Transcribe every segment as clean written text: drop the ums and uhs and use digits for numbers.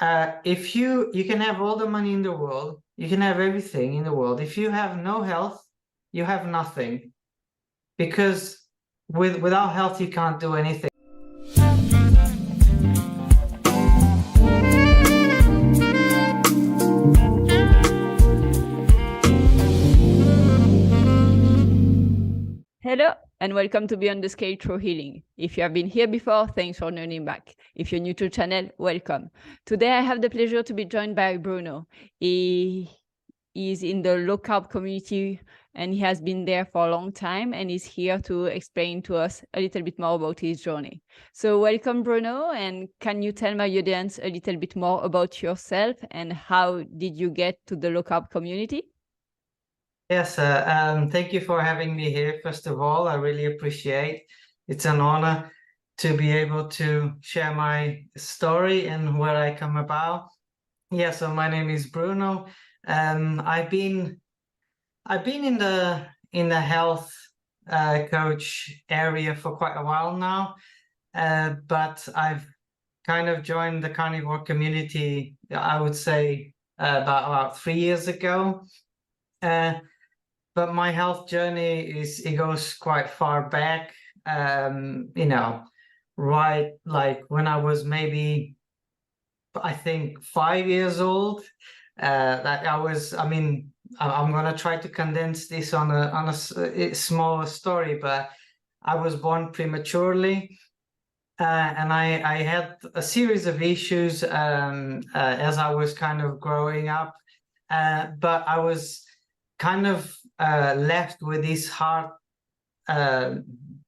if you can have all the money in the world, you can have everything in the world. If you have no health, you have nothing, because without health you can't do anything. Hello and welcome to Beyond the Scale Through Healing. If you have been here before, thanks for joining back. If you're new to the channel, welcome. Today I have the pleasure to be joined by Bruno. He is in the low carb community and he has been there for a long time and is here to explain to us a little bit more about his journey. So welcome, Bruno, and can you tell my audience a little bit more about yourself and how did you get to the low carb community? Yes, thank you for having me here. First of all, I really appreciate. It's an honor to be able to share my story and where I come about. Yeah, so my name is Bruno. I've been in the health coach area for quite a while now, but I've kind of joined the carnivore community, I would say, about 3 years ago. But my health journey it goes quite far back, right, like when I was maybe, I think, 5 years old. That I'm gonna try to condense this on a smaller story, but I was born prematurely, and I had a series of issues as I was kind of growing up, but I was kind of left with this heart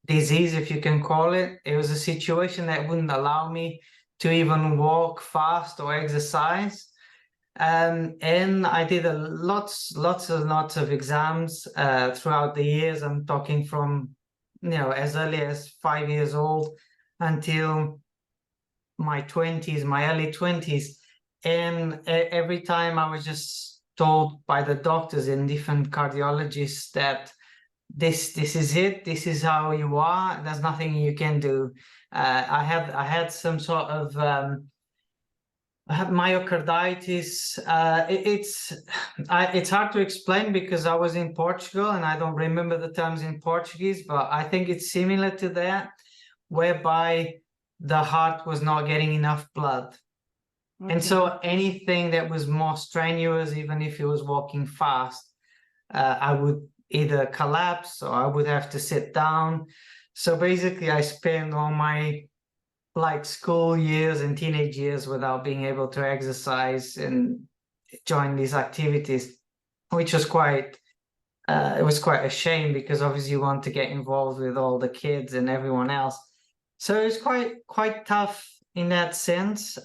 disease, if you can call it. It was a situation that wouldn't allow me to even walk fast or exercise. And I did lots of exams throughout the years. I'm talking from, as early as 5 years old until my early 20s. And every time I was just told by the doctors and different cardiologists that this is it, this is how you are, there's nothing you can do. I had some sort of I had myocarditis. It's hard to explain because I was in Portugal and I don't remember the terms in Portuguese, but I think it's similar to that, whereby the heart was not getting enough blood. Okay. And so anything that was more strenuous, even if it was walking fast, I would either collapse or I would have to sit down. So basically I spent all my school years and teenage years without being able to exercise and join these activities, which was quite a shame, because obviously you want to get involved with all the kids and everyone else. So it was quite tough in that sense.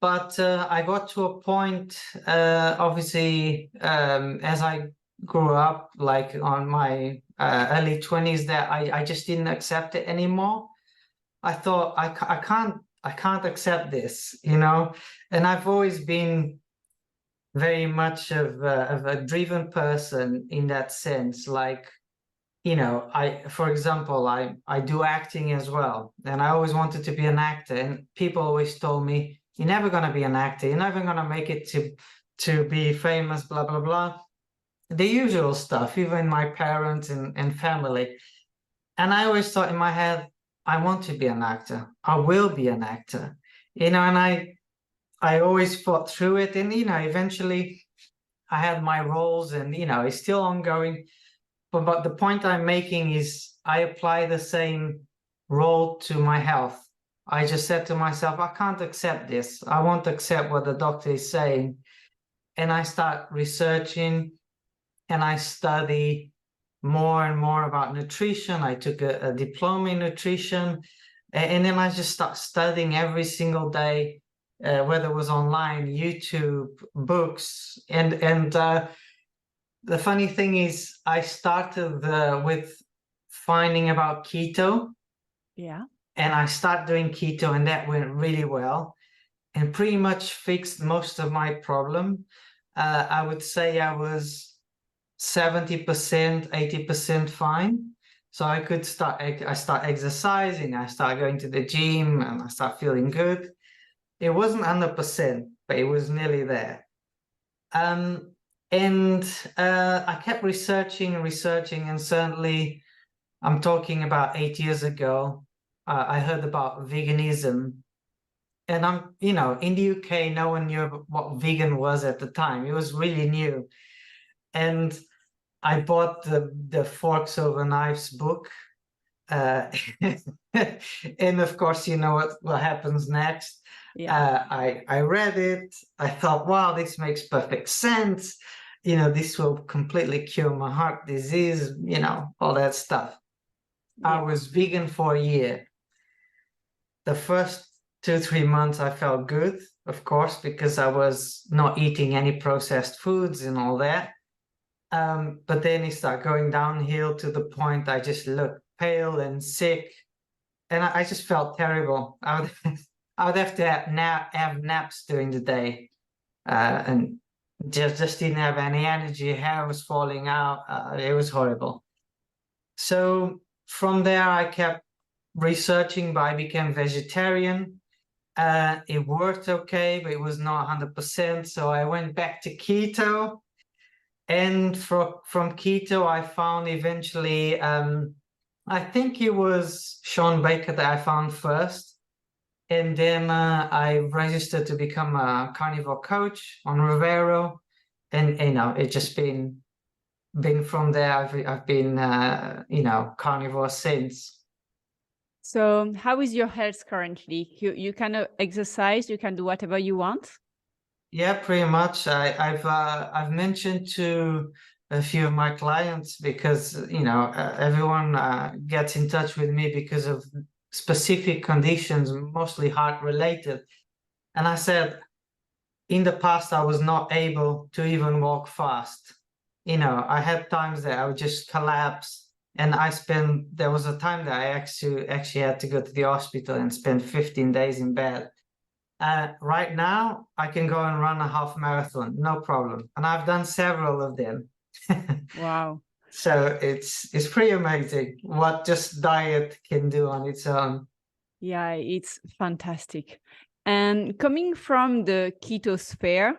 But I got to a point, obviously, as I grew up, like on my early 20s, that I just didn't accept it anymore. I thought, I can't accept this, and I've always been very much of a driven person in that sense. Like, for example, I do acting as well, and I always wanted to be an actor, and people always told me, you're never going to be an actor, you're never going to make it to be famous, blah blah blah, the usual stuff, even my parents and family. And I always thought in my head, I want to be an actor, I will be an actor, and I always fought through it, and eventually I had my roles, and it's still ongoing. But the point I'm making is I apply the same role to my health. I just said to myself, I can't accept this. I won't accept what the doctor is saying. And I start researching and I study more and more about nutrition. I took a diploma in nutrition, and then I just start studying every single day, whether it was online, YouTube, books, and the funny thing is, I started with finding about keto. Yeah. And I started doing keto, and that went really well and pretty much fixed most of my problem. I would say I was 70%, 80% fine. So I start exercising, I start going to the gym, and I start feeling good. It wasn't 100%, but it was nearly there. And I kept researching, and certainly I'm talking about 8 years ago, I heard about veganism. And I'm, you know, in the UK, no one knew what vegan was at the time. It was really new. And I bought the Forks Over Knives book. And of course, you know what happens next. Yeah. I read it. I thought, wow, this makes perfect sense. You know, this will completely cure my heart disease, you know, all that stuff. I Yeah. was vegan for a year. The first 2-3 months I felt good, of course, because I was not eating any processed foods and all that. But then it started going downhill to the point I just looked pale and sick, and I just felt terrible. I would have to have naps during the day, and just didn't have any energy. Hair was falling out. It was horrible. So from there, I kept researching, but I became vegetarian. It worked okay, but it was not 100%. So I went back to keto. And from keto, I found eventually, I think it was Sean Baker that I found first. And then I registered to become a carnivore coach on Rivero. And, you know, it just been from there, I've been, you know, carnivore since. So how is your health currently? You can exercise, you can do whatever you want? Yeah, pretty much. I've mentioned to a few of my clients because, you know, everyone gets in touch with me because of specific conditions, mostly heart related. And I said, in the past, I was not able to even walk fast. You know, I had times that I would just collapse. And there was a time that I actually had to go to the hospital and spend 15 days in bed. Right now, I can go and run a half marathon, no problem. And I've done several of them. Wow. So it's pretty amazing what just diet can do on its own. Yeah, it's fantastic. And coming from the keto sphere,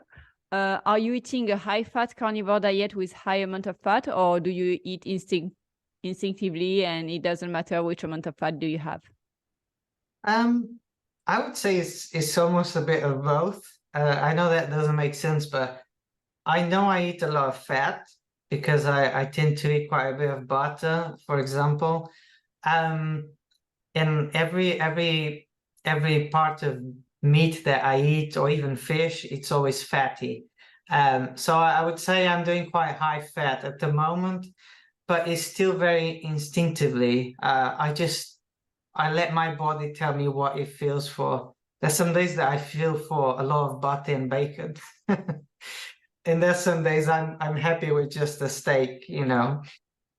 are you eating a high-fat carnivore diet with high amount of fat, or do you eat instinctively and it doesn't matter which amount of fat do you have? I would say it's almost a bit of both. I know that doesn't make sense, but I know I eat a lot of fat because I tend to eat quite a bit of butter, for example. And every part of meat that I eat, or even fish, it's always fatty. So I would say I'm doing quite high fat at the moment, but it's still very instinctively. I let my body tell me what it feels for. There's some days that I feel for a lot of butter and bacon. And there's some days I'm happy with just a steak, you know.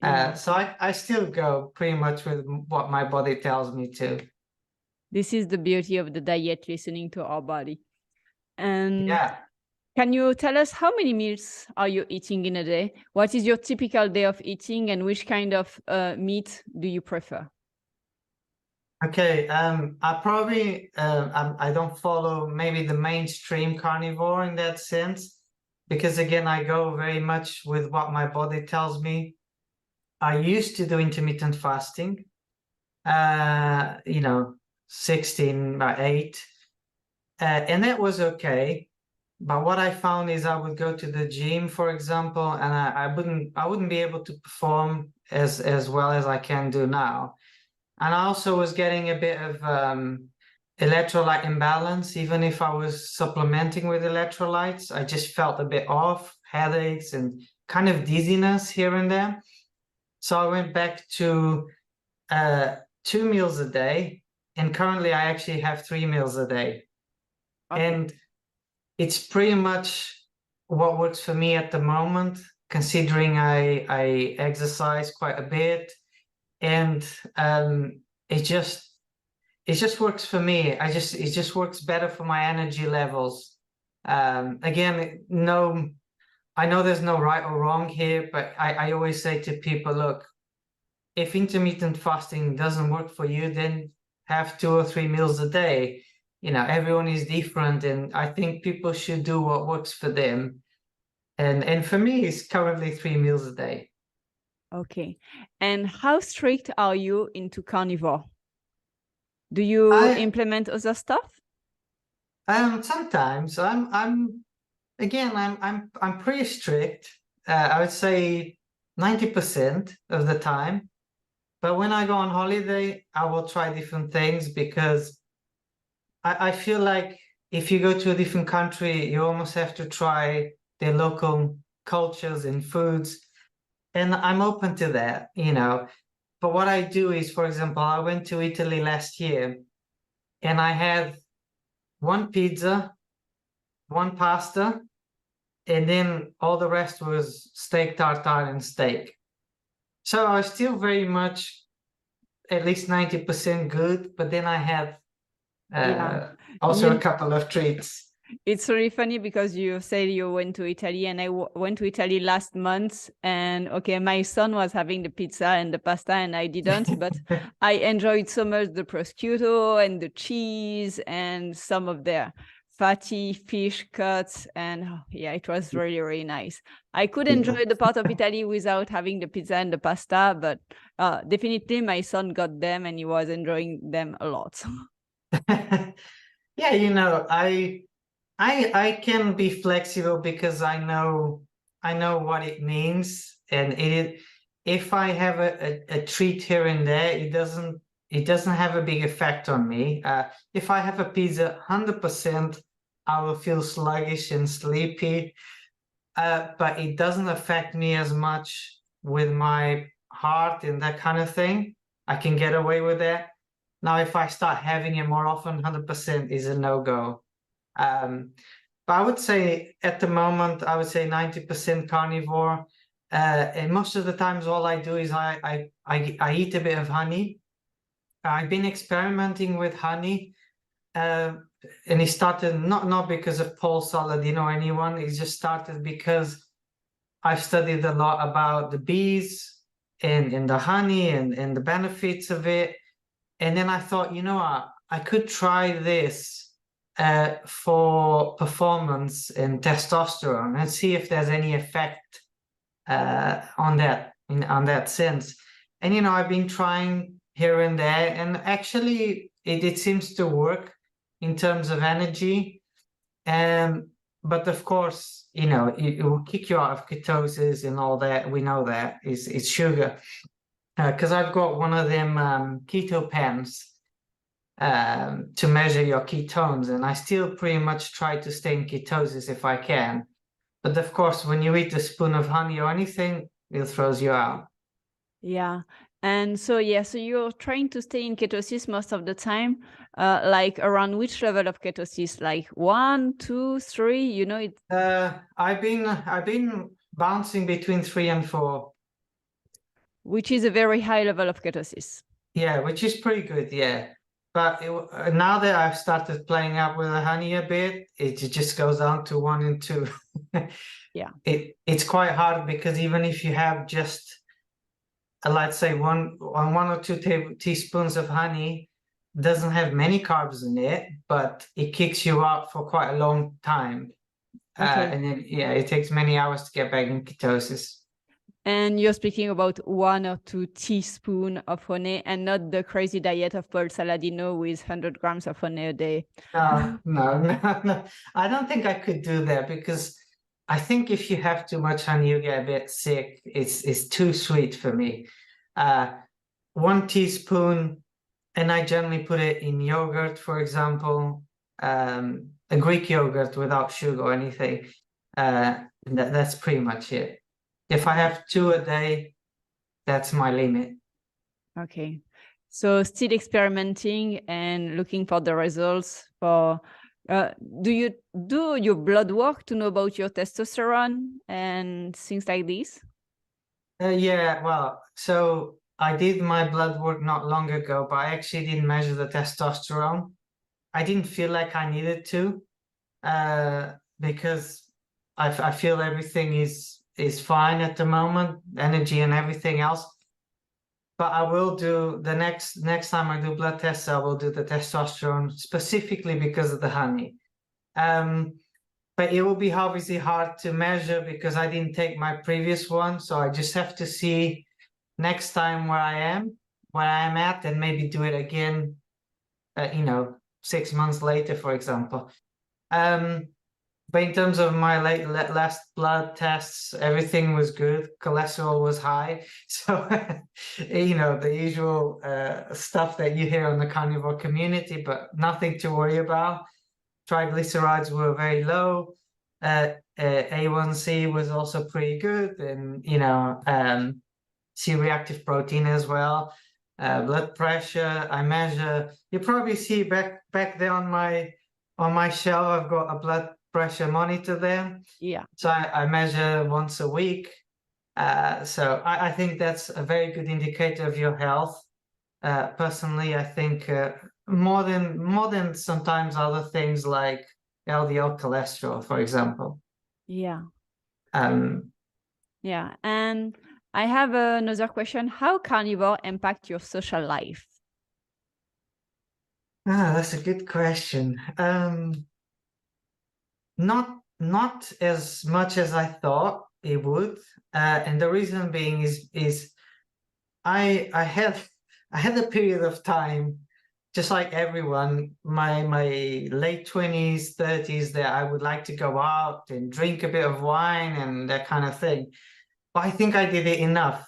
Yeah. So I still go pretty much with what my body tells me to. This is the beauty of the diet, listening to our body. And Yeah. can you tell us how many meals are you eating in a day? What is your typical day of eating, and which kind of meat do you prefer? Okay. I don't follow maybe the mainstream carnivore in that sense, because again, I go very much with what my body tells me. I used to do intermittent fasting, you know, 16 by 8. And that was okay. But what I found is I would go to the gym, for example, and I wouldn't be able to perform as well as I can do now. And I also was getting a bit of electrolyte imbalance. Even if I was supplementing with electrolytes, I just felt a bit off, headaches and kind of dizziness here and there. So I went back to 2 meals a day, and currently I actually have 3 meals a day. Okay. And it's pretty much what works for me at the moment, considering I exercise quite a bit, and it just works for me. It just works better for my energy levels. Again, no, I know there's no right or wrong here, but I always say to people, look, if intermittent fasting doesn't work for you, then have 2 or 3 meals a day. everyone is different, and I think people should do what works for them. And for me, it's currently 3 meals a day. Okay. And how strict are you into carnivore? Do you I implement other stuff? Sometimes I'm pretty strict. I would say 90% of the time. But when I go on holiday, I will try different things because I feel like if you go to a different country, you almost have to try their local cultures and foods. And I'm open to that. But what I do is, for example, I went to Italy last year and I had one pizza, one pasta, and then all the rest was steak tartare and steak. So I was still very much at least 90% good, but then I had also a couple of treats. It's really funny because you said you went to Italy, and I went to Italy last month, and okay, my son was having the pizza and the pasta and I didn't, but I enjoyed so much the prosciutto and the cheese and some of their fatty fish cuts, and yeah, it was really, really nice. I could enjoy the part of Italy without having the pizza and the pasta, but definitely my son got them and he was enjoying them a lot. Yeah, I can be flexible because I know what it means, and if I have a treat here and there, it doesn't have a big effect on me. If I have a pizza, 100%, I will feel sluggish and sleepy, but it doesn't affect me as much with my heart and that kind of thing. I can get away with that. Now, if I start having it more often, 100% is a no-go. But I would say at the moment, I would say 90% carnivore. And most of the times, all I do is I eat a bit of honey. I've been experimenting with honey, and it started not because of Paul Saladino or anyone. It just started because I've studied a lot about the bees and the honey and the benefits of it. And then I thought, I could try this for performance and testosterone and see if there's any effect on that sense. And I've been trying here and there, and actually it seems to work in terms of energy. But of course, it will kick you out of ketosis and all that. We know that it's sugar. Because I've got one of them keto pens to measure your ketones, and I still pretty much try to stay in ketosis if I can. But of course, when you eat a spoon of honey or anything, it throws you out. Yeah. And so you're trying to stay in ketosis most of the time, like around which level of ketosis? Like 1, 2, 3, it. I've been bouncing between 3 and 4. Which is a very high level of ketosis. Yeah, which is pretty good, yeah. But now that I've started playing up with the honey a bit, it just goes down to 1 and 2. Yeah. It's quite hard because even if you have just let's say one or two teaspoons of honey, doesn't have many carbs in it, but it kicks you out for quite a long time. Okay. And then it takes many hours to get back in ketosis. And you're speaking about 1 or 2 teaspoons of honey, and not the crazy diet of Paul Saladino with 100 grams of honey a day. No. I don't think I could do that because I think if you have too much honey, you get a bit sick. It's too sweet for me. 1 teaspoon, and I generally put it in yogurt, for example, a Greek yogurt without sugar or anything. That's pretty much it. If I have 2 a day, that's my limit. Okay. So still experimenting and looking for the results for, do you do your blood work to know about your testosterone and things like this? Yeah, well, so I did my blood work not long ago, but I actually didn't measure the testosterone. I didn't feel like I needed to, because I feel everything is fine at the moment, energy and everything else. but I will do the next time I do blood tests, I will do the testosterone specifically because of the honey. But it will be obviously hard to measure because I didn't take my previous one, so I just have to see next time where I am at, and maybe do it again, 6 months later, for example. But in terms of my last blood tests, everything was good. Cholesterol was high. So, the usual stuff that you hear in the carnivore community, but nothing to worry about. Triglycerides were very low. A1C was also pretty good. And, C-reactive protein as well. Blood pressure, I measure. You probably see back there on my shelf, I've got a blood pressure monitor there. Yeah. So I measure once a week. So I think that's a very good indicator of your health. Personally, I think more than sometimes other things like LDL cholesterol, for example. Yeah. Um, Yeah. And I have another question. How carnivore impact your social life? That's a good question. Not as much as I thought it would, and the reason being is I had a period of time, just like everyone, my late 20s, 30s, that I would like to go out and drink a bit of wine and that kind of thing. But I think I did it enough.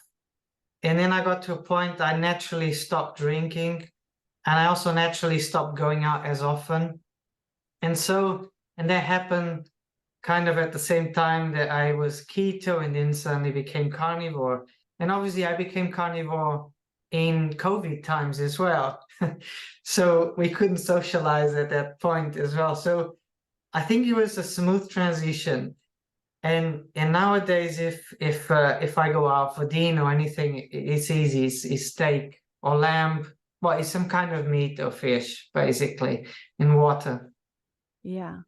And then I got to a point I naturally stopped drinking, and I also naturally stopped going out as often. And that happened kind of at the same time that I was keto and then suddenly became carnivore. And obviously I became carnivore in COVID times as well. So we couldn't socialize at that point as well. So I think it was a smooth transition. And nowadays, if I go out for dinner or anything, it's easy. It's steak or lamb. Well, it's some kind of meat or fish, basically, in water. Yeah.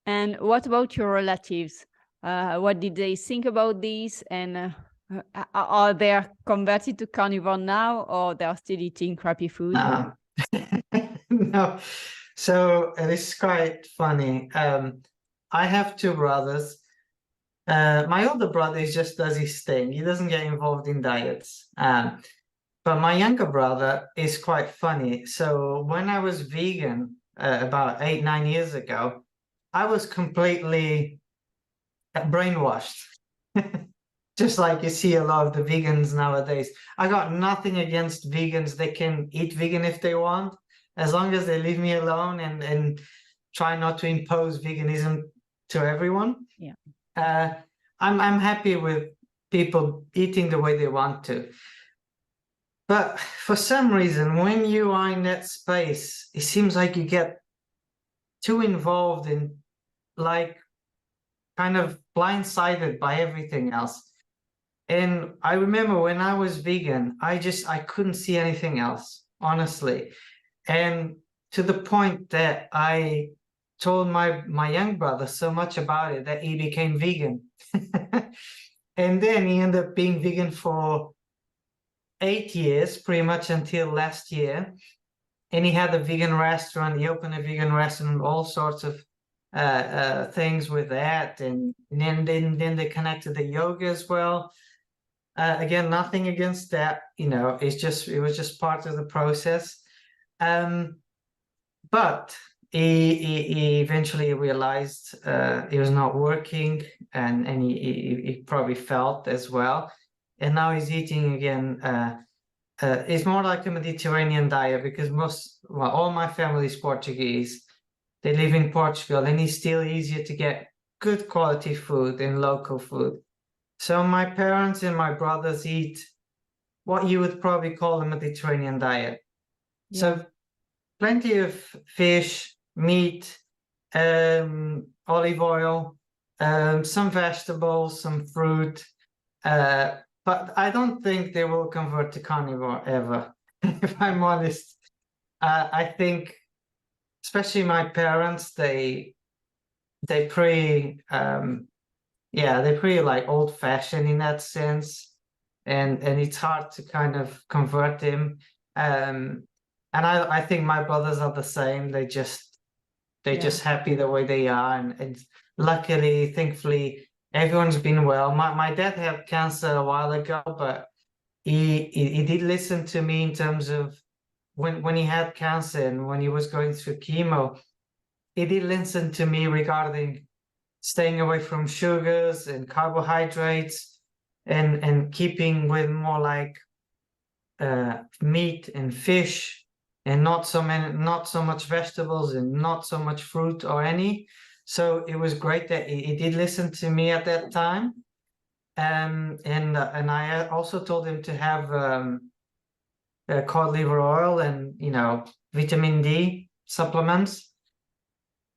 And what about your relatives? What did they think about this? And are they converted to carnivore now, or they are still eating crappy food? No. So this is quite funny. I have two brothers. My older brother just does his thing. He doesn't get involved in diets. But my younger brother is quite funny. So when I was vegan about 8-9 years ago, I was completely brainwashed. Just like you see a lot of the vegans nowadays. I got nothing against vegans. They can eat vegan if they want, as long as they leave me alone and try not to impose veganism to everyone. Yeah. I'm happy with people eating the way they want to. But for some reason, when you are in that space, it seems like you get too involved in, like, kind of blindsided by everything else. And I remember when I was vegan, I couldn't see anything else, honestly. And to the point that I told my young brother so much about it that he became vegan. And then he ended up being vegan for 8 years, pretty much until last year. And he had a vegan restaurant. He opened a vegan restaurant, all sorts of things with that. And then they connected the yoga as well. Again, nothing against that, it was just part of the process. But he eventually realized it was not working, and he probably felt as well. And now he's eating again. It's more like a Mediterranean diet because all my family is Portuguese. They live in Portugal, and it's still easier to get good quality food and local food. So my parents and my brothers eat what you would probably call a Mediterranean diet. Yeah. So plenty of fish, meat, olive oil, some vegetables, some fruit. But I don't think they will convert to carnivore ever, if I'm honest. I think, especially my parents, they pretty like old-fashioned in that sense. and it's hard to kind of convert him. And I think my brothers are the same. They're just happy the way they are, and luckily, thankfully, everyone's been well. My dad had cancer a while ago, but he did listen to me in terms of when he had cancer and when he was going through chemo. He did listen to me regarding staying away from sugars and carbohydrates, and keeping with more like meat and fish, and not so much vegetables, and not so much fruit or any. So it was great that he did listen to me at that time. And I also told him to have cod liver oil and vitamin D supplements.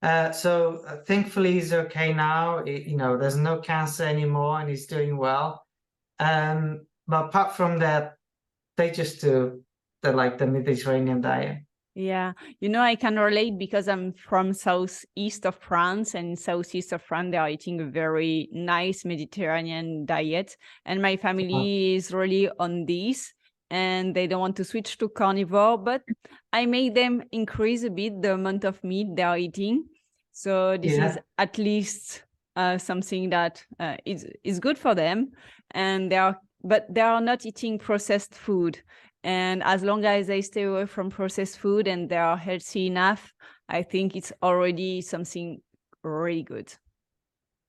So thankfully he's okay now. There's no cancer anymore, and he's doing well. But apart from that, they just do the Mediterranean diet. Yeah, I can relate because I'm from southeast of France, and southeast of France, they are eating a very nice Mediterranean diet. And my family is really on this, and they don't want to switch to carnivore, but I made them increase a bit the amount of meat they are eating. So this is at least something that is good for them. And but they are not eating processed food. And as long as they stay away from processed food and they are healthy enough, I think it's already something really good.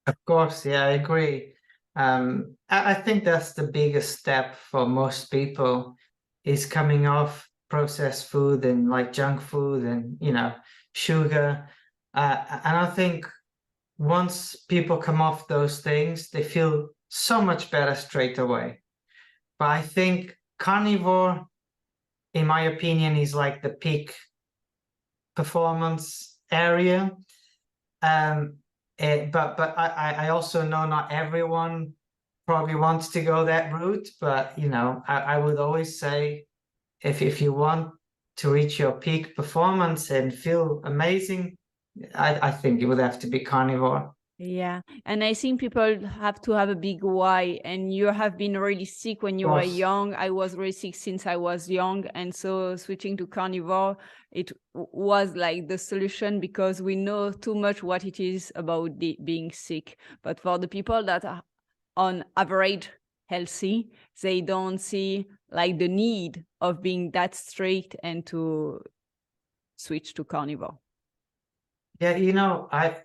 Of course, yeah, I agree. I think that's the biggest step for most people, is coming off processed food and like junk food and sugar. And I think once people come off those things, they feel so much better straight away. But I think carnivore, in my opinion, is like the peak performance area. But I also know not everyone probably wants to go that route. But I would always say, if you want to reach your peak performance and feel amazing, I think it would have to be carnivore. Yeah. And I think people have to have a big why. And you have been really sick when you were young. I was really sick since I was young. And so switching to carnivore, it was like the solution, because we know too much what it is about being sick. But for the people that are on average healthy, they don't see like the need of being that strict and to switch to carnivore. Yeah,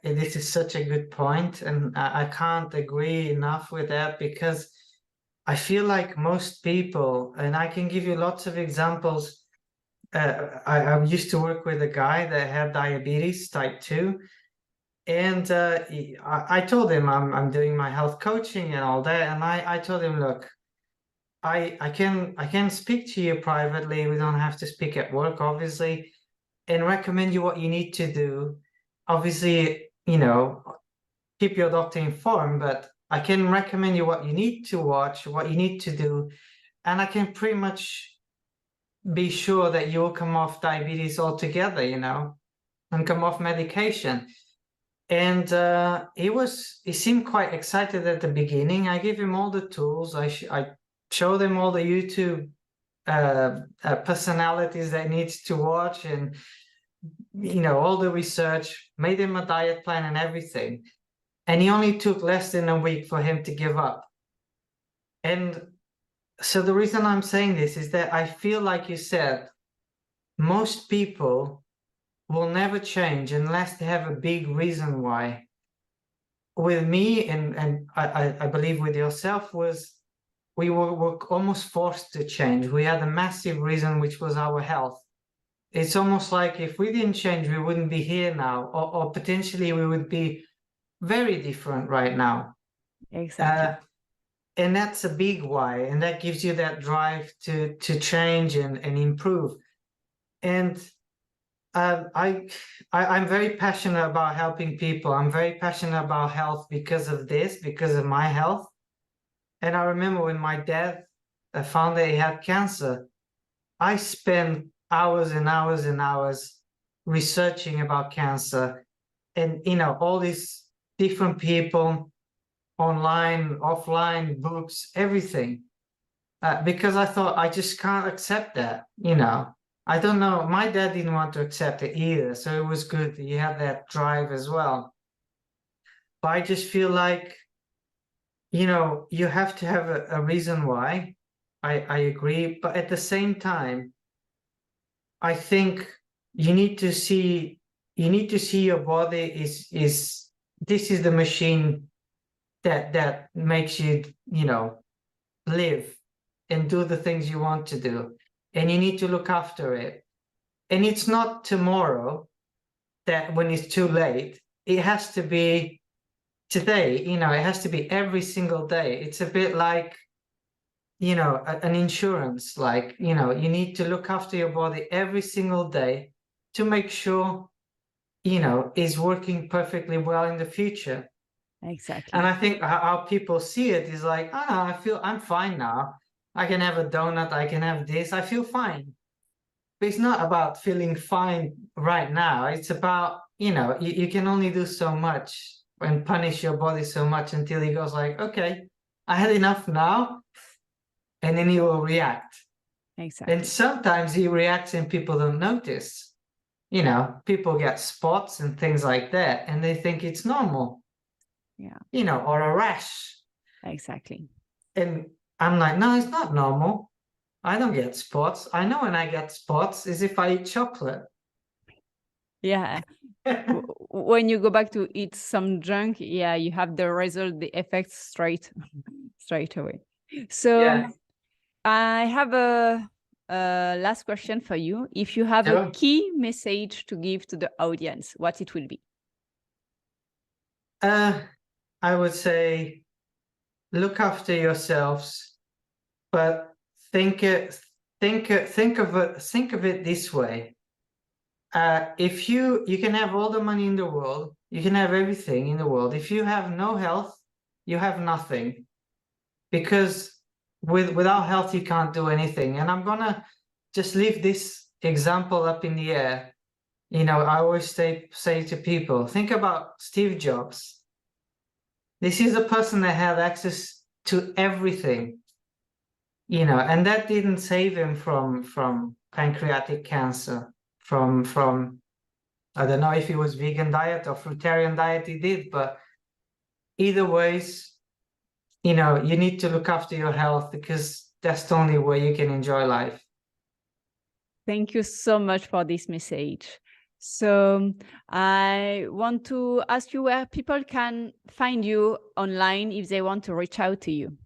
this is such a good point, and I can't agree enough with that, because I feel like most people, and I can give you lots of examples. I used to work with a guy that had diabetes type 2, and I told him I'm doing my health coaching and all that, and I told him, look, I can speak to you privately. We don't have to speak at work, obviously, and recommend you what you need to do. Obviously, keep your doctor informed, but I can recommend you what you need to watch, what you need to do, and I can pretty much be sure that you will come off diabetes altogether, and come off medication. And he seemed quite excited at the beginning. I gave him all the tools. I showed him all the YouTube personalities that he needs to watch, and all the research, made him a diet plan and everything. And he only took less than a week for him to give up. And so the reason I'm saying this is that I feel, like you said, most people will never change unless they have a big reason why. With me, and I believe with yourself, we were almost forced to change. We had a massive reason, which was our health. It's almost like if we didn't change, we wouldn't be here now, or potentially we would be very different right now. Exactly. And that's a big why, and that gives you that drive to change and improve. And I'm very passionate about helping people. I'm very passionate about health because of this, because of my health. And I remember when my dad found that he had cancer, I spent hours and hours and hours researching about cancer, and all these different people, online, offline, books, everything. because I thought I just can't accept that, you know. I don't know. My dad didn't want to accept it either, so it was good that you had that drive as well. But I just feel like, you know, you have to have a reason why. I agree, but at the same time, I think you need to see your body is this is the machine that makes you, you know, live and do the things you want to do, and you need to look after it. And it's not tomorrow, that when it's too late. It has to be today, you know. It has to be every single day. It's a bit like, you know, an insurance. Like, you know, you need to look after your body every single day to make sure, you know, is working perfectly well in the future. Exactly. And I think how people see it is like, oh no, I'm fine now. I can have a donut, I can have this, I feel fine. But it's not about feeling fine right now. It's about, you know, you can only do so much and punish your body so much until he goes like, okay, I had enough now. And then he will react. Exactly. And sometimes he reacts and people don't notice. You know, people get spots and things like that, and they think it's normal. Yeah. You know, or a rash. Exactly. And I'm like, no, it's not normal. I don't get spots. I know when I get spots is if I eat chocolate. Yeah. When you go back to eat some junk, yeah, you have the result, the effect straight away. So Yeah. I have a last question for you. If you have Sure. a key message to give to the audience, what it will be? I would say look after yourselves, but think of it this way. If you can have all the money in the world, you can have everything in the world. If you have no health, you have nothing. Because without health, you can't do anything. And I'm gonna just leave this example up in the air. You know, I always say to people, think about Steve Jobs. This is a person that had access to everything, you know, and that didn't save him from pancreatic cancer, from I don't know if it was vegan diet or fruitarian diet he did, but either ways, you know, you need to look after your health because that's the only way you can enjoy life. Thank you so much for this message. So I want to ask you where people can find you online if they want to reach out to you.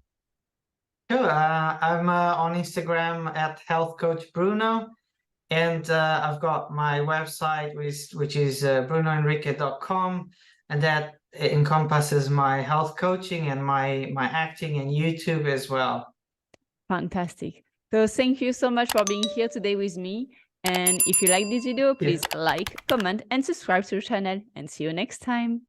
Sure. I'm on Instagram at Health Coach Bruno, and I've got my website, which is brunoenrique.com, and that encompasses my health coaching and my acting and YouTube as well. Fantastic. So thank you so much for being here today with me. And if you like this video, please like, comment, and subscribe to the channel. And see you next time.